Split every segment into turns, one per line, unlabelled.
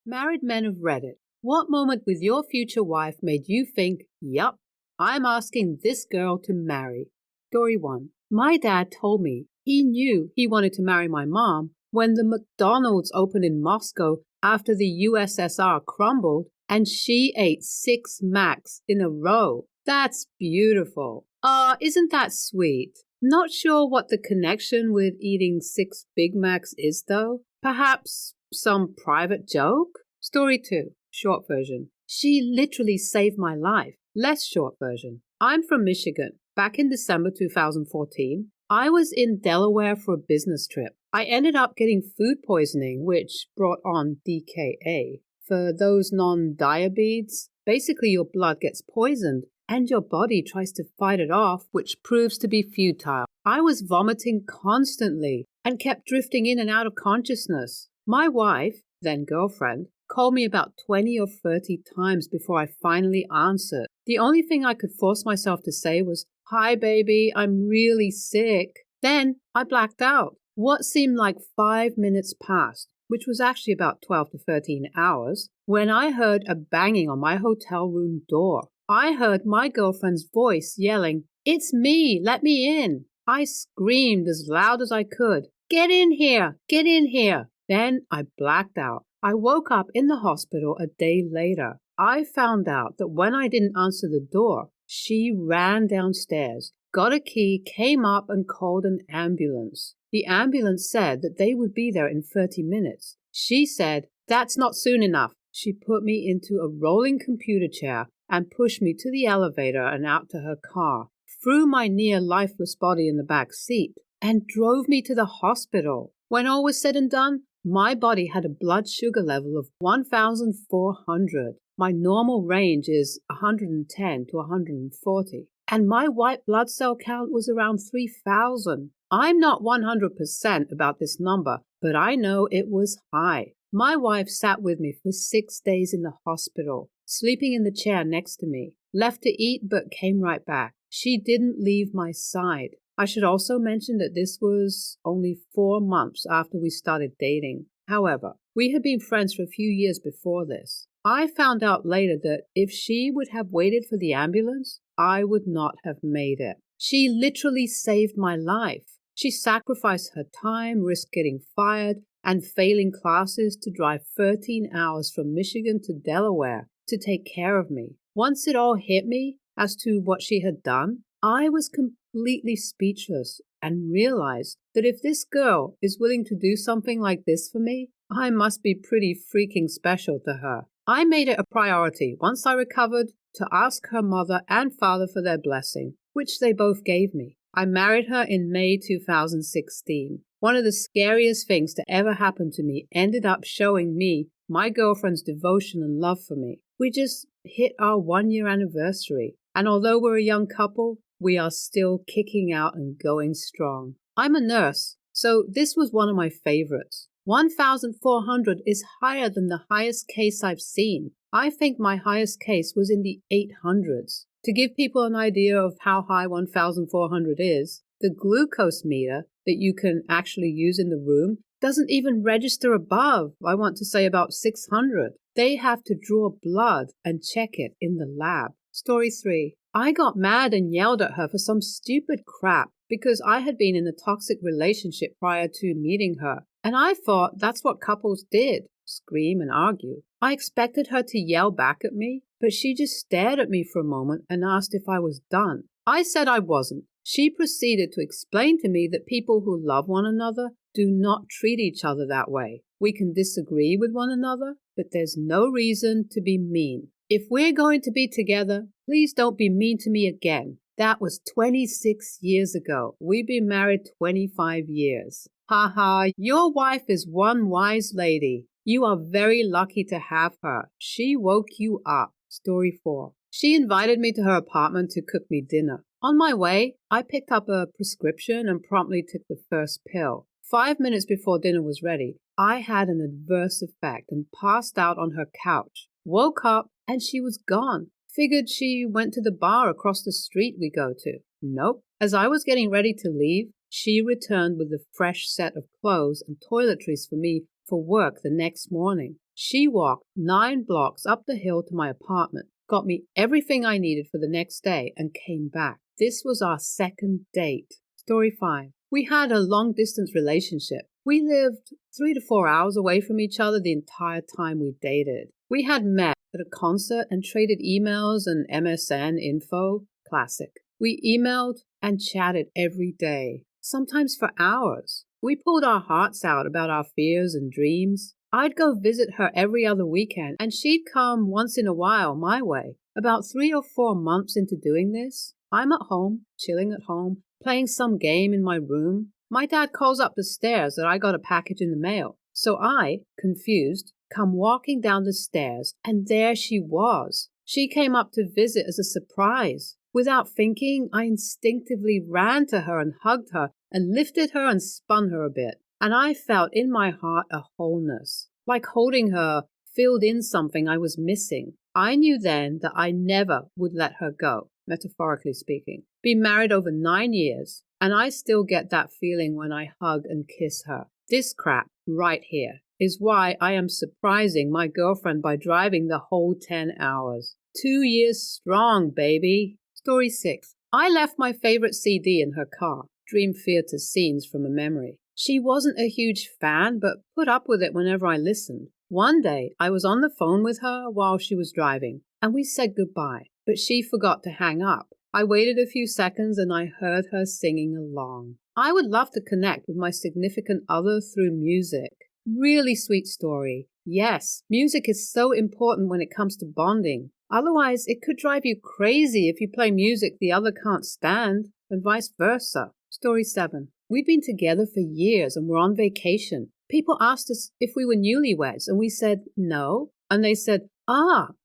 Married men of Reddit, what moment with your future wife made you think, yup, I'm asking this girl to marry? Story 1. My dad told me he knew he wanted to marry my mom when the McDonald's opened in Moscow after the USSR crumbled and she ate 6 Macs in a row. That's beautiful. Isn't that sweet? Not sure what the connection with eating 6 Big Macs is, though. Perhaps some private joke? Story 2, short version. She literally saved my life. Less short version. I'm from Michigan. Back in December 2014, I was in Delaware for a business trip. I ended up getting food poisoning, which brought on DKA. For those non-diabetes, basically your blood gets poisoned and your body tries to fight it off, which proves to be futile. I was vomiting constantly and kept drifting in and out of consciousness. My wife, then girlfriend, called me about 20 or 30 times before I finally answered. The only thing I could force myself to say was, "Hi, baby, I'm really sick." Then I blacked out. What seemed like 5 minutes passed, which was actually about 12 to 13 hours, when I heard a banging on my hotel room door. I heard my girlfriend's voice yelling, "It's me, let me in." I screamed as loud as I could, "Get in here, get in here." Then I blacked out. I woke up in the hospital a day later. I found out that when I didn't answer the door, she ran downstairs, got a key, came up and called an ambulance. The ambulance said that they would be there in 30 minutes. She said, "That's not soon enough." She put me into a rolling computer chair and pushed me to the elevator and out to her car, threw my near lifeless body in the back seat, and drove me to the hospital. When all was said and done, my body had a blood sugar level of 1,400. My normal range is 110 to 140, and my white blood cell count was around 3,000. I'm not 100% about this number, but I know it was high. My wife sat with me for 6 days in the hospital, sleeping in the chair next to me, left to eat but came right back. She didn't leave my side. I should also mention that this was only 4 months after we started dating. However, we had been friends for a few years before this. I found out later that if she would have waited for the ambulance, I would not have made it. She literally saved my life. She sacrificed her time, risked getting fired, and failing classes to drive 13 hours from Michigan to Delaware to take care of me. Once it all hit me as to what she had done, I was completely speechless and realized that if this girl is willing to do something like this for me, I must be pretty freaking special to her. I made it a priority, once I recovered, to ask her mother and father for their blessing, which they both gave me. I married her in May 2016. One of the scariest things to ever happen to me ended up showing me my girlfriend's devotion and love for me. We just hit our 1-year anniversary, and although we're a young couple, we are still kicking out and going strong. I'm a nurse, so this was one of my favorites. 1,400 is higher than the highest case I've seen. I think my highest case was in the 800s. To give people an idea of how high 1,400 is, the glucose meter that you can actually use in the room doesn't even register above, I want to say about 600. They have to draw blood and check it in the lab. Story 3. I got mad and yelled at her for some stupid crap because I had been in a toxic relationship prior to meeting her. And I thought that's what couples did, scream and argue. I expected her to yell back at me, but she just stared at me for a moment and asked if I was done. I said I wasn't. She proceeded to explain to me that people who love one another do not treat each other that way. We can disagree with one another, but there's no reason to be mean. If we're going to be together, please don't be mean to me again. That was 26 years ago. We've been married 25 years. Haha, your wife is one wise lady. You are very lucky to have her. She woke you up. Story 4. She invited me to her apartment to cook me dinner. On my way, I picked up a prescription and promptly took the first pill. 5 minutes before dinner was ready, I had an adverse effect and passed out on her couch. Woke up and she was gone. Figured she went to the bar across the street we go to. Nope. As I was getting ready to leave, she returned with a fresh set of clothes and toiletries for me for work the next morning. She walked 9 blocks up the hill to my apartment, got me everything I needed for the next day, and came back. This was our second date. Story 5. We had a long-distance relationship. We lived 3 to 4 hours away from each other the entire time we dated. We had met at a concert and traded emails and MSN info. Classic. We emailed and chatted every day, sometimes for hours. We pulled our hearts out about our fears and dreams. I'd go visit her every other weekend, and she'd come once in a while my way. About 3 or 4 months into doing this, I'm at home, chilling at home, playing some game in my room. My dad calls up the stairs that I got a package in the mail. So I, confused, come walking down the stairs, and there she was. She came up to visit as a surprise. Without thinking, I instinctively ran to her and hugged her and lifted her and spun her a bit. And I felt in my heart a wholeness, like holding her filled in something I was missing. I knew then that I never would let her go, metaphorically speaking. Been married over 9 years, and I still get that feeling when I hug and kiss her. This crap right here is why I am surprising my girlfriend by driving the whole 10 hours. 2 years strong, baby. Story 6. I left my favorite CD in her car, Dream Theater Scenes from a Memory. She wasn't a huge fan, but put up with it whenever I listened. One day, I was on the phone with her while she was driving, and we said goodbye, but she forgot to hang up. I waited a few seconds and I heard her singing along. I would love to connect with my significant other through music. Really sweet story. Yes, music is so important when it comes to bonding. Otherwise, it could drive you crazy if you play music the other can't stand, and vice versa. Story 7. We'd been together for years and were on vacation. People asked us if we were newlyweds, and we said no. And they said,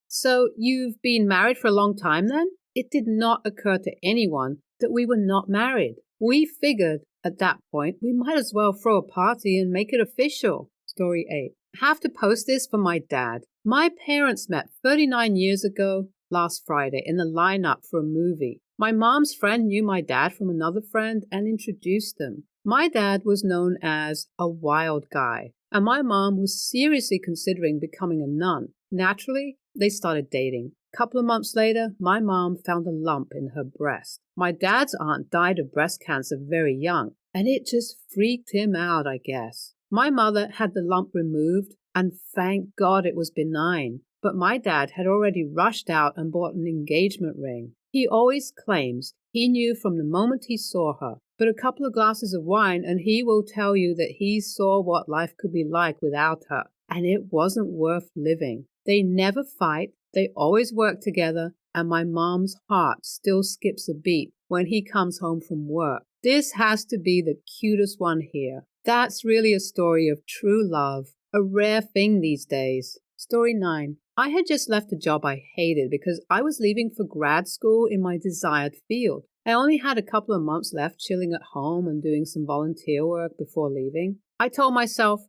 so you've been married for a long time then? It did not occur to anyone that we were not married. We figured at that point we might as well throw a party and make it official. Story 8. I have to post this for my dad. My parents met 39 years ago last Friday in the lineup for a movie. My mom's friend knew my dad from another friend and introduced them. My dad was known as a wild guy, and my mom was seriously considering becoming a nun. Naturally, they started dating. A couple of months later, my mom found a lump in her breast. My dad's aunt died of breast cancer very young, and it just freaked him out, I guess. My mother had the lump removed, and thank God it was benign. But my dad had already rushed out and bought an engagement ring. He always claims he knew from the moment he saw her, but a couple of glasses of wine and he will tell you that he saw what life could be like without her, and it wasn't worth living. They never fight, they always work together, and my mom's heart still skips a beat when he comes home from work. This has to be the cutest one here. That's really a story of true love, a rare thing these days. Story 9. I had just left a job I hated because I was leaving for grad school in my desired field. I only had a couple of months left chilling at home and doing some volunteer work before leaving. I told myself,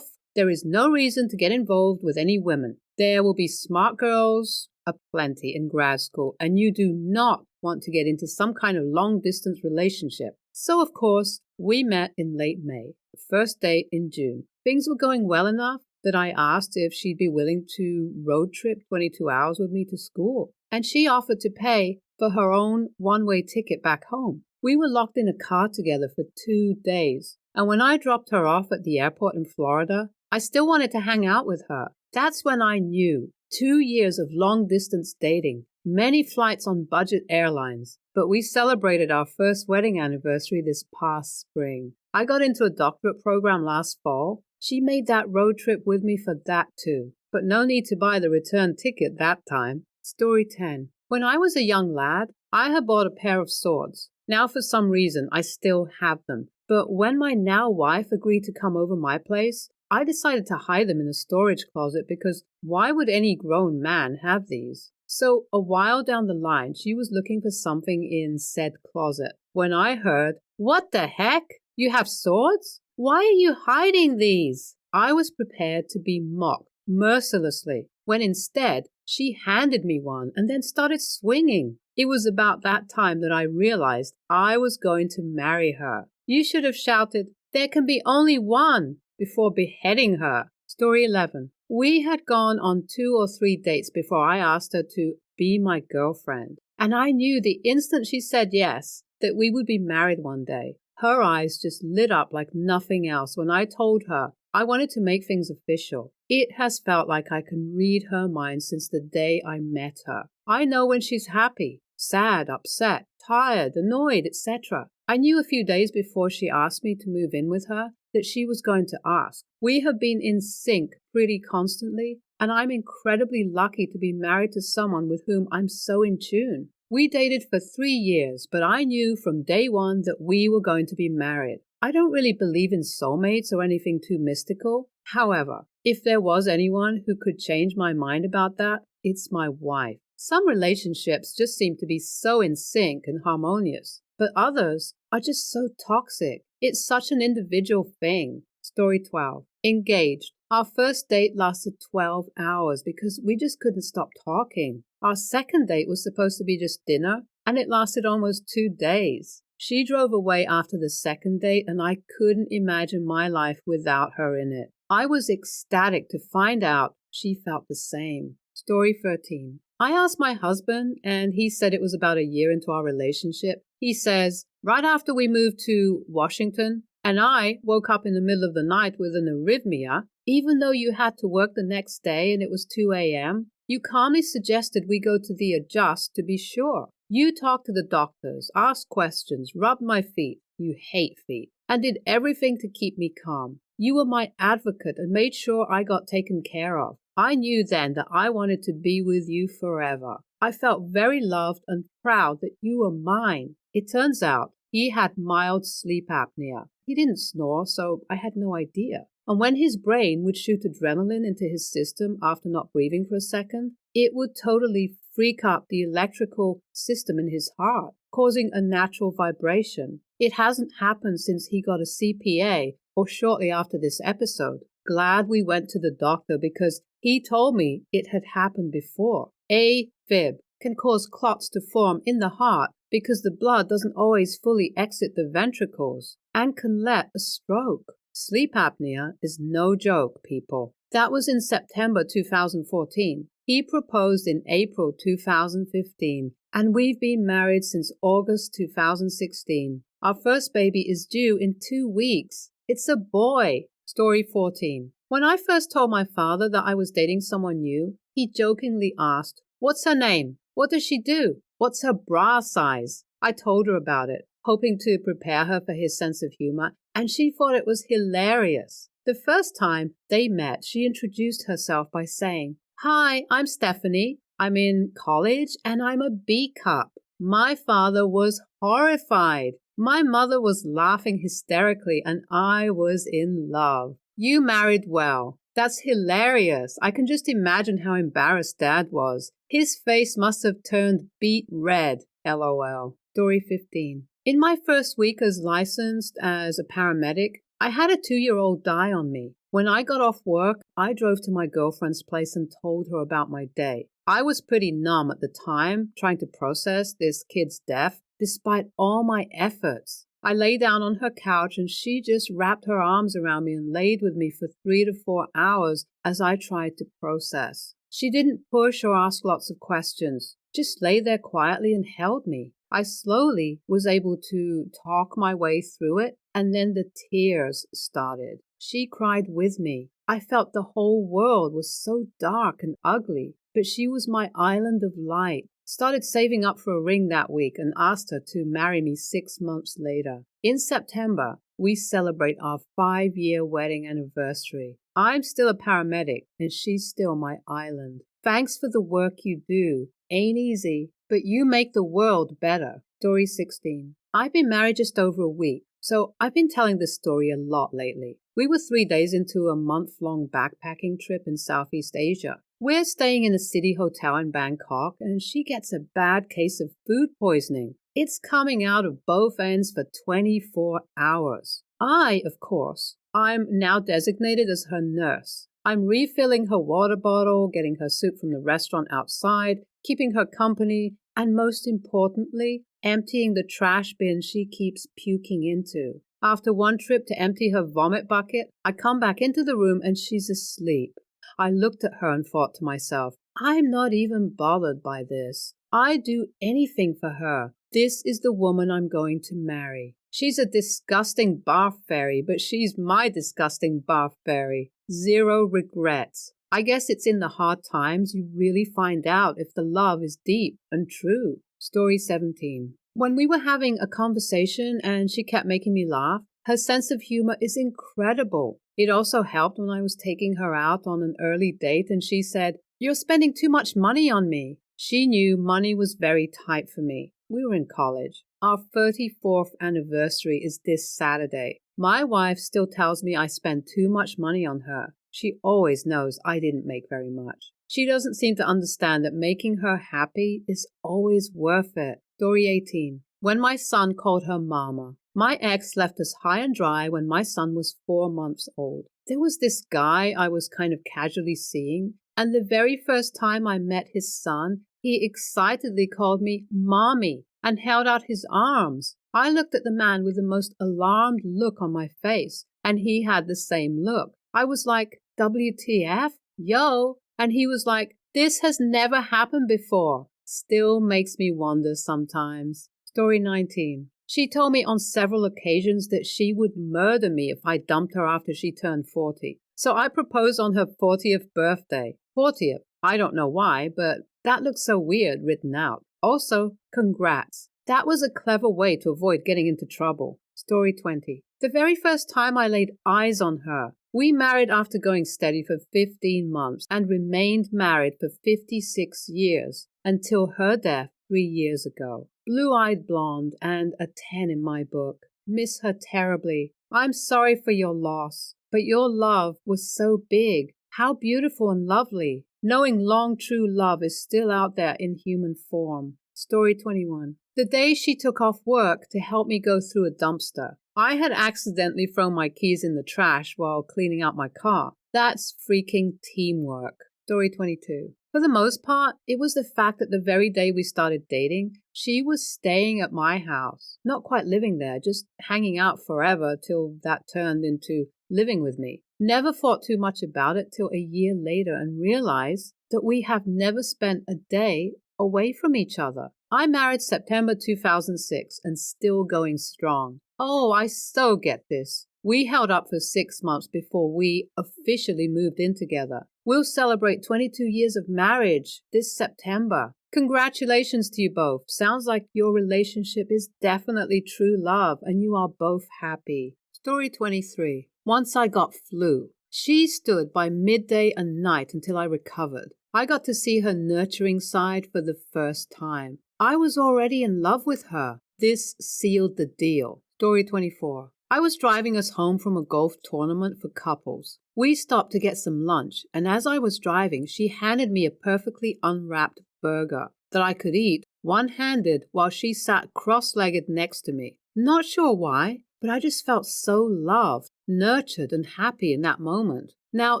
there is no reason to get involved with any women. There will be smart girls aplenty in grad school, and you do not want to get into some kind of long-distance relationship. So, of course, we met in late May, the first date in June. Things were going well enough that I asked if she'd be willing to road trip 22 hours with me to school, and she offered to pay for her own one-way ticket back home. We were locked in a car together for 2 days, and when I dropped her off at the airport in Florida, I still wanted to hang out with her. That's when I knew 2 years of long-distance dating, many flights on budget airlines, but we celebrated our first wedding anniversary this past spring. I got into a doctorate program last fall. She made that road trip with me for that too, but no need to buy the return ticket that time. Story 10. When I was a young lad, I had bought a pair of swords. Now for some reason, I still have them. But when my now wife agreed to come over my place, I decided to hide them in a storage closet because why would any grown man have these? So a while down the line, she was looking for something in said closet. When I heard, "What the heck? You have swords? Why are you hiding these?" I was prepared to be mocked mercilessly, when instead she handed me one and then started swinging. It was about that time that I realized I was going to marry her. You should have shouted, "There can be only one," before beheading her. Story 11. We had gone on 2 or 3 dates before I asked her to be my girlfriend, and I knew the instant she said yes that we would be married one day. Her eyes just lit up like nothing else when I told her I wanted to make things official. It has felt like I can read her mind since the day I met her. I know when she's happy, sad, upset, tired, annoyed, etc. I knew a few days before she asked me to move in with her that she was going to ask. We have been in sync pretty constantly, and I'm incredibly lucky to be married to someone with whom I'm so in tune. We dated for 3 years, but I knew from day one that we were going to be married. I don't really believe in soulmates or anything too mystical. However, if there was anyone who could change my mind about that, it's my wife. Some relationships just seem to be so in sync and harmonious, but others are just so toxic. It's such an individual thing. Story 12. Engaged. Our first date lasted 12 hours because we just couldn't stop talking. Our second date was supposed to be just dinner, and it lasted almost 2 days. She drove away after the second date, and I couldn't imagine my life without her in it. I was ecstatic to find out she felt the same. Story 13. I asked my husband, and he said it was about a year into our relationship. He says, right after we moved to Washington, and I woke up in the middle of the night with an arrhythmia, even though you had to work the next day and it was 2 a.m., you calmly suggested we go to the adjust to be sure. You talked to the doctors, asked questions, rubbed my feet, you hate feet, and did everything to keep me calm. You were my advocate and made sure I got taken care of. I knew then that I wanted to be with you forever. I felt very loved and proud that you were mine. It turns out he had mild sleep apnea. He didn't snore, so I had no idea. And when his brain would shoot adrenaline into his system after not breathing for a second, it would totally freak up the electrical system in his heart, causing a natural vibration. It hasn't happened since he got a CPA or shortly after this episode. Glad we went to the doctor because he told me it had happened before. AFib can cause clots to form in the heart because the blood doesn't always fully exit the ventricles and can let a stroke. Sleep apnea is no joke, people. That was in September 2014. He proposed in April 2015, and we've been married since August 2016. Our first baby is due in 2 weeks. It's a boy. Story 14. When I first told my father that I was dating someone new, he jokingly asked, "What's her name? What does she do? What's her bra size?" I told her about it, hoping to prepare her for his sense of humor, and she thought it was hilarious. The first time they met, she introduced herself by saying, "Hi, I'm Stephanie. I'm in college and I'm a B cup." My father was horrified. My mother was laughing hysterically and I was in love. You married well. That's hilarious. I can just imagine how embarrassed Dad was. His face must have turned beet red. LOL. Story 15. In my first week as licensed as a paramedic, I had a 2-year-old die on me. When I got off work, I drove to my girlfriend's place and told her about my day. I was pretty numb at the time, trying to process this kid's death, despite all my efforts. I lay down on her couch and she just wrapped her arms around me and laid with me for 3 to 4 hours as I tried to process. She didn't push or ask lots of questions, just lay there quietly and held me. I slowly was able to talk my way through it, and then the tears started. She cried with me. I felt the whole world was so dark and ugly, but she was my island of light. Started saving up for a ring that week and asked her to marry me 6 months later. In September, we celebrate our 5-year wedding anniversary. I'm still a paramedic and she's still my island. Thanks for the work you do. Ain't easy, but you make the world better. Story 16. I've been married just over a week, so I've been telling this story a lot lately. We were 3 days into a month-long backpacking trip in Southeast Asia. We're staying in a city hotel in Bangkok, and she gets a bad case of food poisoning. It's coming out of both ends for 24 hours. I'm now designated as her nurse. I'm refilling her water bottle, getting her soup from the restaurant outside, keeping her company, and most importantly, emptying the trash bin she keeps puking into. After one trip to empty her vomit bucket, I come back into the room and she's asleep. I looked at her and thought to myself, I'm not even bothered by this. I'd do anything for her. This is the woman I'm going to marry. She's a disgusting barf fairy, but she's my disgusting barf fairy. Zero regrets. I guess it's in the hard times you really find out if the love is deep and true. Story 17. When we were having a conversation and she kept making me laugh, her sense of humor is incredible. It also helped when I was taking her out on an early date and she said, "You're spending too much money on me." She knew money was very tight for me. We were in college. Our 34th anniversary is this Saturday. My wife still tells me I spend too much money on her. She always knows I didn't make very much. She doesn't seem to understand that making her happy is always worth it. Story 18. When my son called her mama. My ex left us high and dry when my son was 4 months old. There was this guy I was kind of casually seeing, and the very first time I met his son, he excitedly called me Mommy and held out his arms. I looked at the man with the most alarmed look on my face, and he had the same look. I was like, WTF? Yo! And he was like, this has never happened before. Still makes me wonder sometimes. Story 19. She told me on several occasions that she would murder me if I dumped her after she turned 40. So I proposed on her 40th birthday. 40th. I don't know why, but that looks so weird written out. Also, congrats. That was a clever way to avoid getting into trouble. Story 20. The very first time I laid eyes on her, we married after going steady for 15 months and remained married for 56 years until her death 3 years ago. Blue-eyed blonde and a 10 in my book. Miss her terribly. I'm sorry for your loss, but your love was so big. How beautiful and lovely. Knowing long true love is still out there in human form. Story 21. The day she took off work to help me go through a dumpster, I had accidentally thrown my keys in the trash while cleaning out my car. That's freaking teamwork. Story 22. For the most part, it was the fact that the very day we started dating, she was staying at my house. Not quite living there, just hanging out forever till that turned into living with me. Never thought too much about it till a year later and realized that we have never spent a day away from each other. I married September 2006 and still going strong. Oh, I so get this. We held up for 6 months before we officially moved in together. We'll celebrate 22 years of marriage this September. Congratulations to you both. Sounds like your relationship is definitely true love and you are both happy. Story 23. Once I got flu. She stood by midday and night until I recovered. I got to see her nurturing side for the first time. I was already in love with her. This sealed the deal. Story 24. I was driving us home from a golf tournament for couples. We stopped to get some lunch, and as I was driving, she handed me a perfectly unwrapped burger that I could eat one-handed while she sat cross-legged next to me. Not sure why, but I just felt so loved, nurtured, and happy in that moment. Now,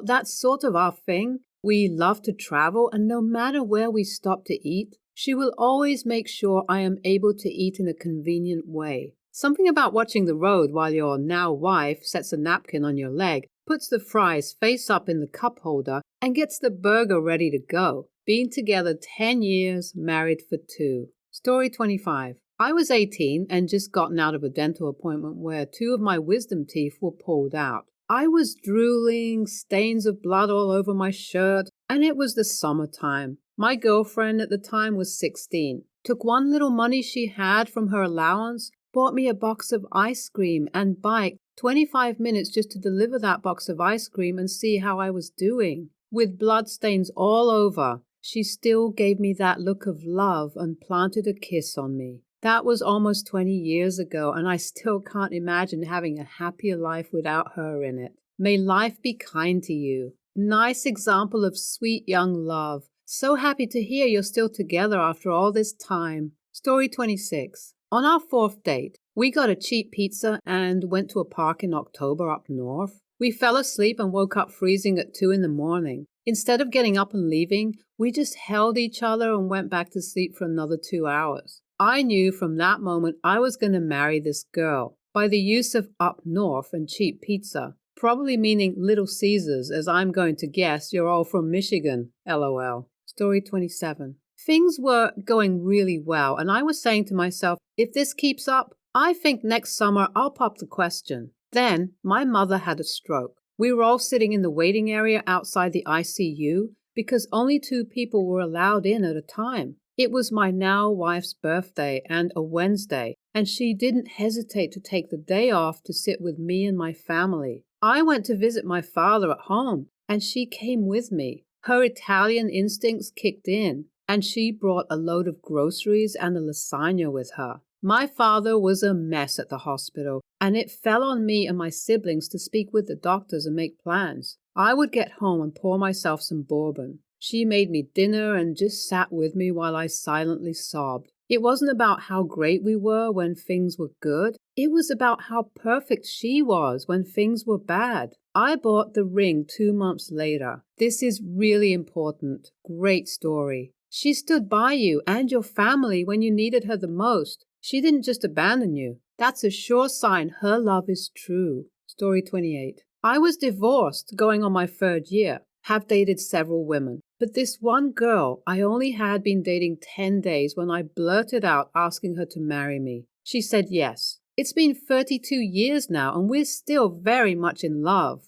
that's sort of our thing. We love to travel, and no matter where we stop to eat, she will always make sure I am able to eat in a convenient way. Something about watching the road while your now wife sets a napkin on your leg, puts the fries face up in the cup holder, and gets the burger ready to go. Been together 10 years, married for 2. Story 25. I was 18 and just gotten out of a dental appointment where 2 of my wisdom teeth were pulled out. I was drooling, stains of blood all over my shirt, and it was the summertime. My girlfriend at the time was 16. Took one little money she had from her allowance, bought me a box of ice cream, and biked 25 minutes just to deliver that box of ice cream and see how I was doing. With bloodstains all over, she still gave me that look of love and planted a kiss on me. That was almost 20 years ago, and I still can't imagine having a happier life without her in it. May life be kind to you. Nice example of sweet young love. So happy to hear you're still together after all this time. Story 26. On our 4th date, we got a cheap pizza and went to a park in October up north. We fell asleep and woke up freezing at 2 in the morning. Instead of getting up and leaving, we just held each other and went back to sleep for another 2 hours. I knew from that moment I was going to marry this girl. By the use of up north and cheap pizza, Probably meaning Little Caesars, as I'm going to guess you're all from Michigan, LOL. Story 27. Things were going really well, and I was saying to myself, if this keeps up, I think next summer I'll pop the question. Then my mother had a stroke. We were all sitting in the waiting area outside the ICU because only 2 people were allowed in at a time. It was my now wife's birthday and a Wednesday, and she didn't hesitate to take the day off to sit with me and my family. I went to visit my father at home, and she came with me. Her Italian instincts kicked in, and she brought a load of groceries and a lasagna with her. My father was a mess at the hospital, and it fell on me and my siblings to speak with the doctors and make plans. I would get home and pour myself some bourbon. She made me dinner and just sat with me while I silently sobbed. It wasn't about how great we were when things were good. It was about how perfect she was when things were bad. I bought the ring 2 months later. This is really important. Great story. She stood by you and your family when you needed her the most. She didn't just abandon you. That's a sure sign her love is true. Story 28. I was divorced going on my 3rd year. Have dated several women. But this one girl, I only had been dating 10 days when I blurted out asking her to marry me. She said yes. It's been 32 years now and we're still very much in love.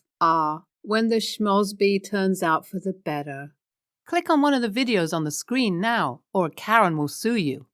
When the schmosby turns out for the better. Click on one of the videos on the screen now, or Karen will sue you.